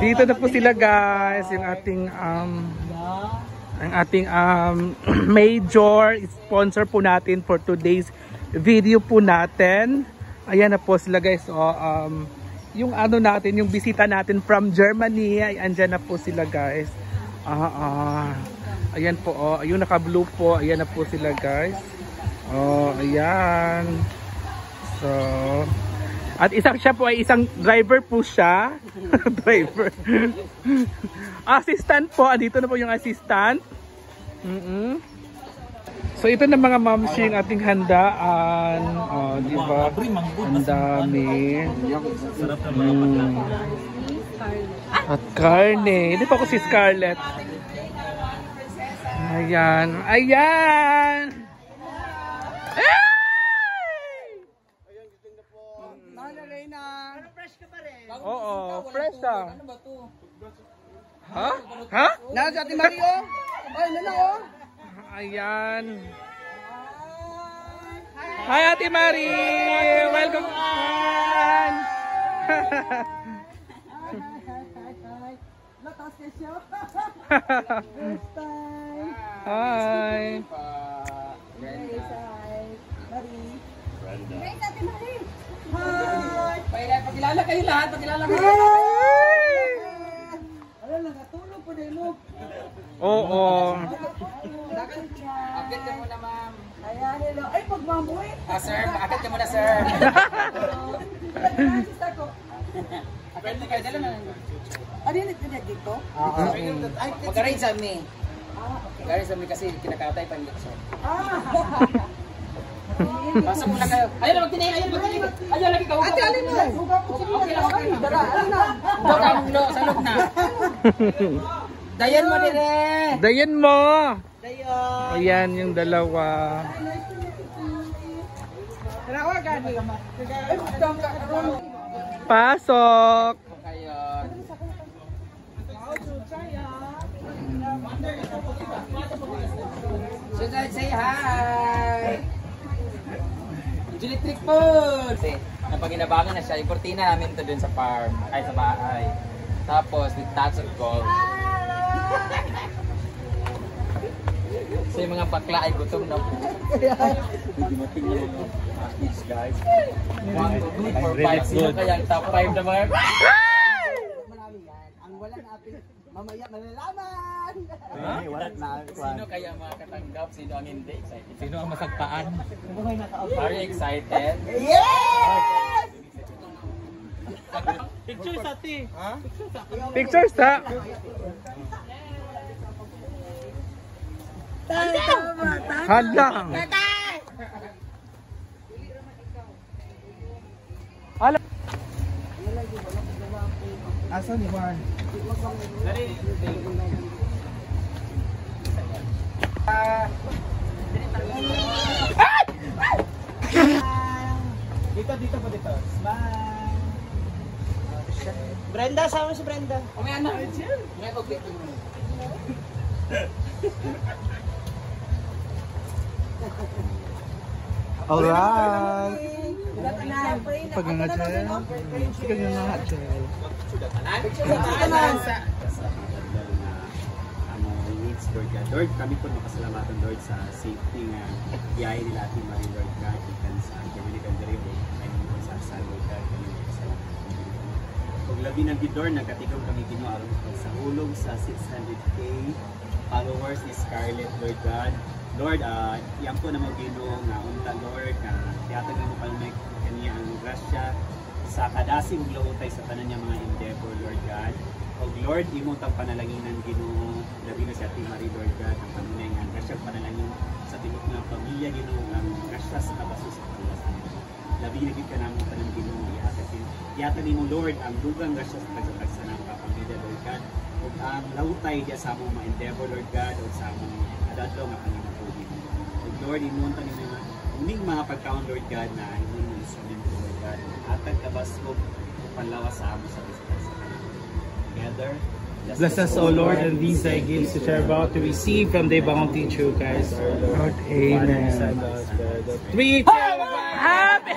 Dito na po sila guys, yung ating major sponsor po natin for today's video po natin. Ayan na po sila guys. Yung ano natin, yung bisita natin from Germany, ay andyan na po sila guys. Ayan po, yung naka-blue po, ayan na po sila guys. Ayan. So, at siya po ay isang driver po siya. Driver. Assistant po, dito na po yung assistant. So ito na mga mamsi yung ating handaan. Di ba? Ang dami. At karne. Hindi pa ako si Scarlett. Ayan. Ayan! Oo, fresh ah. Ano ba to? Ha? Ha? Nasa Ate Mario? Ay, nala. Ayan. Hi Ate Mari! Welcome on! Hi! Pakilala kayo lahat, pakilala kayo. Alam lang, natulog po din mo. Oo. Akit ka muna, ma'am. Ayan, hello. Ay, pagmamoy. Sir, akit ka muna, sir. Friendly kayo, dala na. Ano yun, dito? Mag-arrange sa amin. Mag-arrange sa amin kasi kinakatay pa niya. Pasok muna kayo. Ayun, magtinay, ayun, magtinay. Ayun, lagi ka. Ate, alin mo. Okay lang, okay. Dara, alin na. Huwag ka mong sa loob na. Dayan mo dire. Dayan mo. Dayan. Ayan yung dalawa. Pasok. Kayo. So guys, say hi. Electric food. Ang paginabangan na siya, yung kortina namin ito dun sa farm, ay sa bahay. Tapos, with touch of gold. So yung mga bakla ay gutom na po. Hindi matingin yung mga kids guys. 1, 2, 3, 4, 5. Sino kaya ang top 5 na mga... Marami yan. Ang wala na ating mamaya malalaman. Sino kaya ang makatanggap? Sino ang hindi excited? Sino ang masagpaan? Are you excited? Yes! Picture sa ti. Ha? Picture sa. Halang. Hala. Asan ni Juan? Dito po dito. Smile. Brenda, sama si Brenda. May anak. May okay. Alright. Pag nga dyan. Pag nga dyan. Lord God. Lord, kami po makasalamatan, Lord, sa safety nga biyaya nila ating Marie, Lord God, ikan sa Dominican Derivo, ay po sa San, Lord God, kami makasalamatan. Kung labi ng Gidor, nagkatigong kami ginoaron sa hulog sa 600K followers ni Scarlett, Lord God. Lord, yan po na mag-ginoo nga unta, Lord, na tiyatagan mo palmay kaniya ang grasya sa kadasing uglautay sa tanan niya mga endeavor, Lord God. O Lord, imong tang panalanginan Ginoo, labi na sa Ate Marie, Lord God, ang panunay nga grasya panalangin sa tinuod nga pamilya Ginoo, ang grasya sa kabaso sa paglasan. Labi na gid ka namo tanan Ginoo, ihatag nimo Lord ang dugang grasya sa pagsasan ng pamilya, Lord God. Ug ang lautay diya sa among mga endeavor, Lord God, o sa among adadlaw nga panginatubig. Ug Lord, imong ta nimo uning mga pagkaon, Lord God, na imong instrumento, Lord God. Atag kabasog panlawas sa amo sa together. Bless us, O Lord, and these thy gifts which are about to receive from thy bounty through Christ our Lord. Amen. Three, two, one. Happy!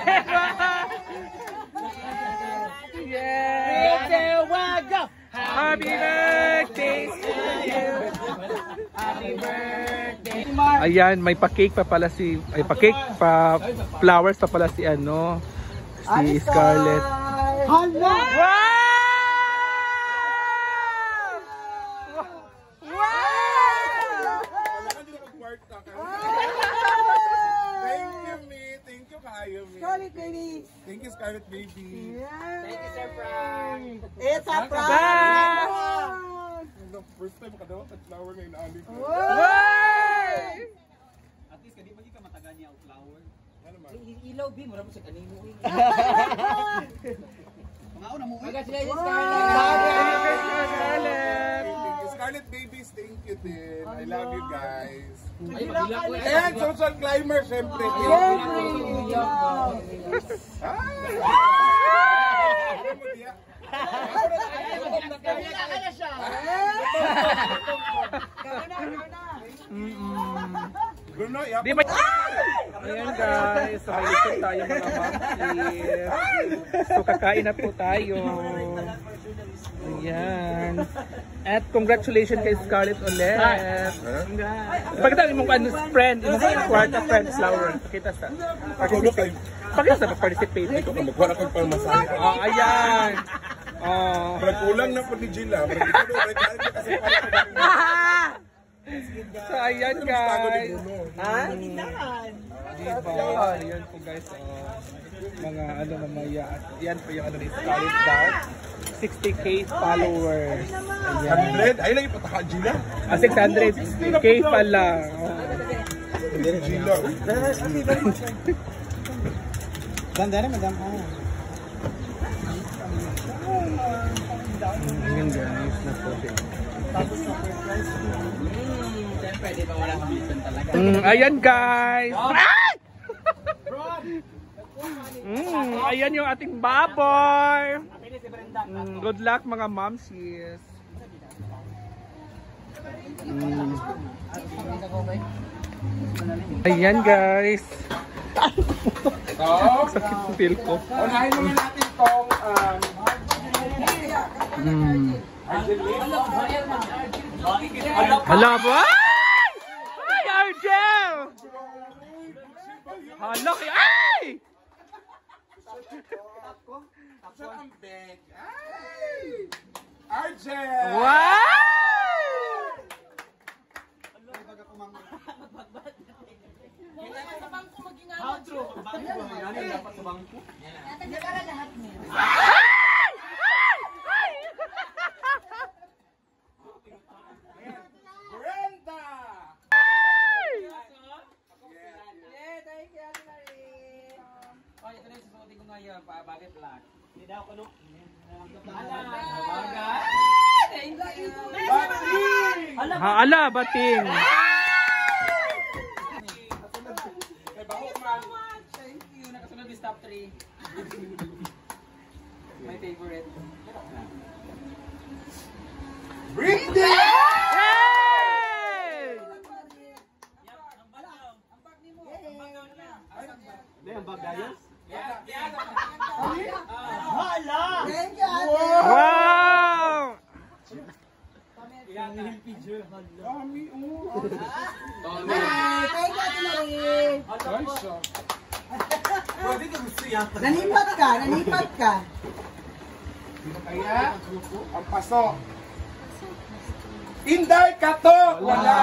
Three, two, one, go! Happy birthday to you. Happy birthday. Ayan, may pa-cake pa pala si, ay pa-cake pa, flowers pa pala si ano, si Scarlett. Hala! Thank you, me. Thank you, kayo, me. Scarlett, baby. Thank you, Scarlett, baby. Thank you, Sir Frank. It's a Bye! The first time makadawa at flower na inaali ko. At least, kadi pagi ka matagal niya ang flower. Ano man? Ilaw, B. Mura mo sa kanino. Mga una mo. Congratulations, Scarlett! Thank you, Scarlett babies. Thank you din. I love you guys. Ay, magila ko. And social climber, syempre. Bruno, yap. Di ba? Ayan guys, so may lisod tayo mga mamsis. So kakain na po tayo. Ayan. At congratulations kay Scarlett ulit. Pagkita mong ano, friend, yung kwarta friend flower. Pakita sa participate. Pakita sa participate. Ito ka magwala kong pamasahe. Ayan. Kulang na po ni Gila. Kasi So ayan guys. Diba? Ayan po guys. Mga ano mamaya. Yan po yung ano ni Scarlett Dark. 60k followers. Ayan. 100? Ay lang ipataka Gila. 600k pala. Gila. Ganda na, madam. Ayan guys. Siyempre, di ba wala kang mission talaga. Ayan guys. Ayan yung ating baboy. Good luck mga momsies. Ayan guys. Sakit ng feel ko. Unahin naman natin itong Hala ba? Ay, Argel! Hala kay ay! ang bag. Ay! Argel! Wow! Brenda! Oh, ito na yung susuotin ko ngayon. Bakit lang? Hindi daw ko look. Ala, bating. Thank you. Nakasunod yung top 3. My favorite. Britney! Thank you, ate. Wow! Kami, Thank you, ate Marie. Nanipat ka, nanipat ka. Kaya, ang paso. Inday Kato! Wala.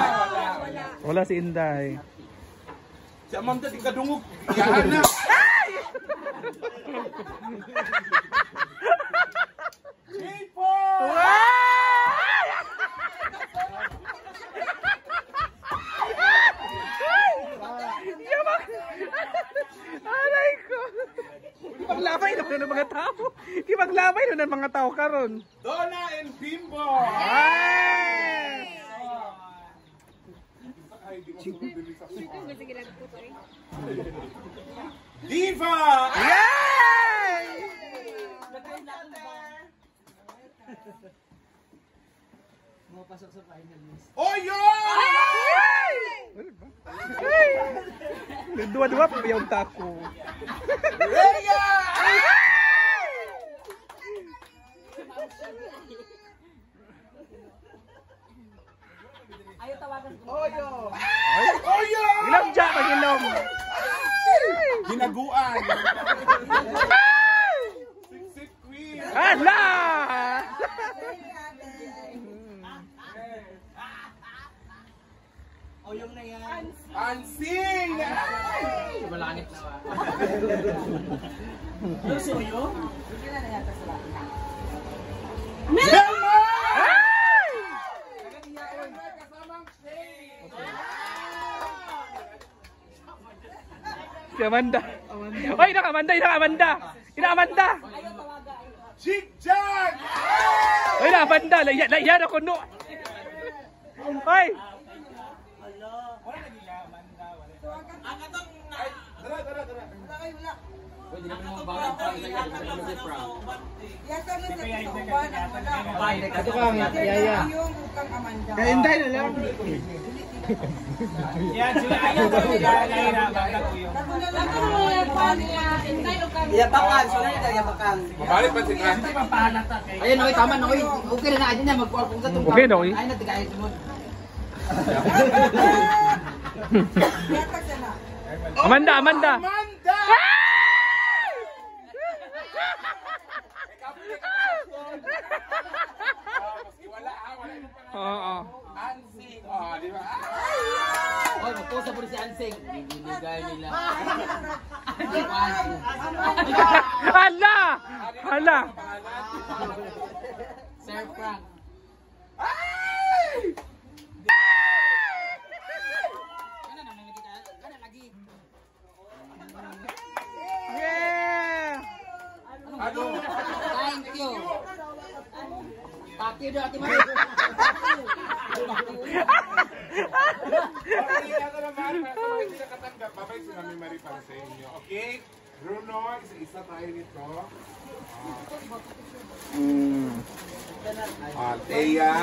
Wala si Inday. Si Amanda di kadungog. Yan na. Alay ko. Ipaglabay na ng mga tao. Ipaglabay na ng mga tao karon. Donna and Bimbo. Ay! Diva! Yay! Mapasok sa final list. Oyo! Dua-dua pa yung tako. Rhea! Oyo! Ilom dyan, pag-ilom. Ginaguan. Sip queen. Hala! Oyong na yan. Ansing. Malangit na ba? Melma! Si Amanda. Oy, Amanda. Chick-Jack! Oy, Amanda. Laiyan ako, no. Oy. Pwede naman mga bagay pa sa Ito ka, Yaya. Kaya hindi na lang. Yan, sila ayaw ko. Yabakan, sunod na yabakan. Mabalik pa si Kran. Ayan, okay, tama na. Okay na na. Magkuha sa itong Okay, no, eh. Ay, natigay sunod. Amanda. Amanda! Wala Oo. Ansing. Di ba? Oy, magkuha po rin si Ansing. Binigay nila. Hala! Sir Frank. Yeah! Ano? Thank you. Thank you doon, Ate Marie. Ako naman, para sa mga hindi nakatanggap, babay si Mami Marie para sa inyo. Okay? Bruno, isa-isa tayo nito. Thea.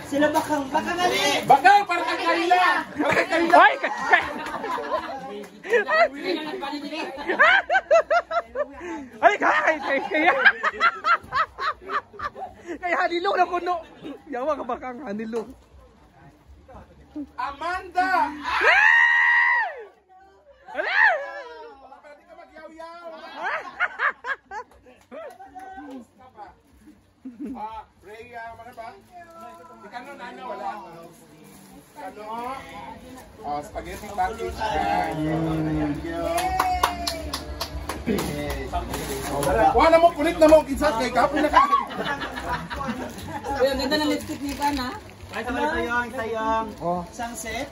Sila bakang ali! Bakal, para kang kanila! Para kang kanila! Ay! Ay, kaya! Kaya hanilong na kuno! Yawa ka ba kang hanilong? Amanda! Hala! Pwede ka magyaw-yaw! Rhea, mana ba? Si Kano, Nano, wala. Kano? Spaghetti package. Wala mo, kulit na mo, kinsat kay Kapoy na ka. Uy, ang ganda ng lipstick ni Kan, ha? Sayang. Isang set.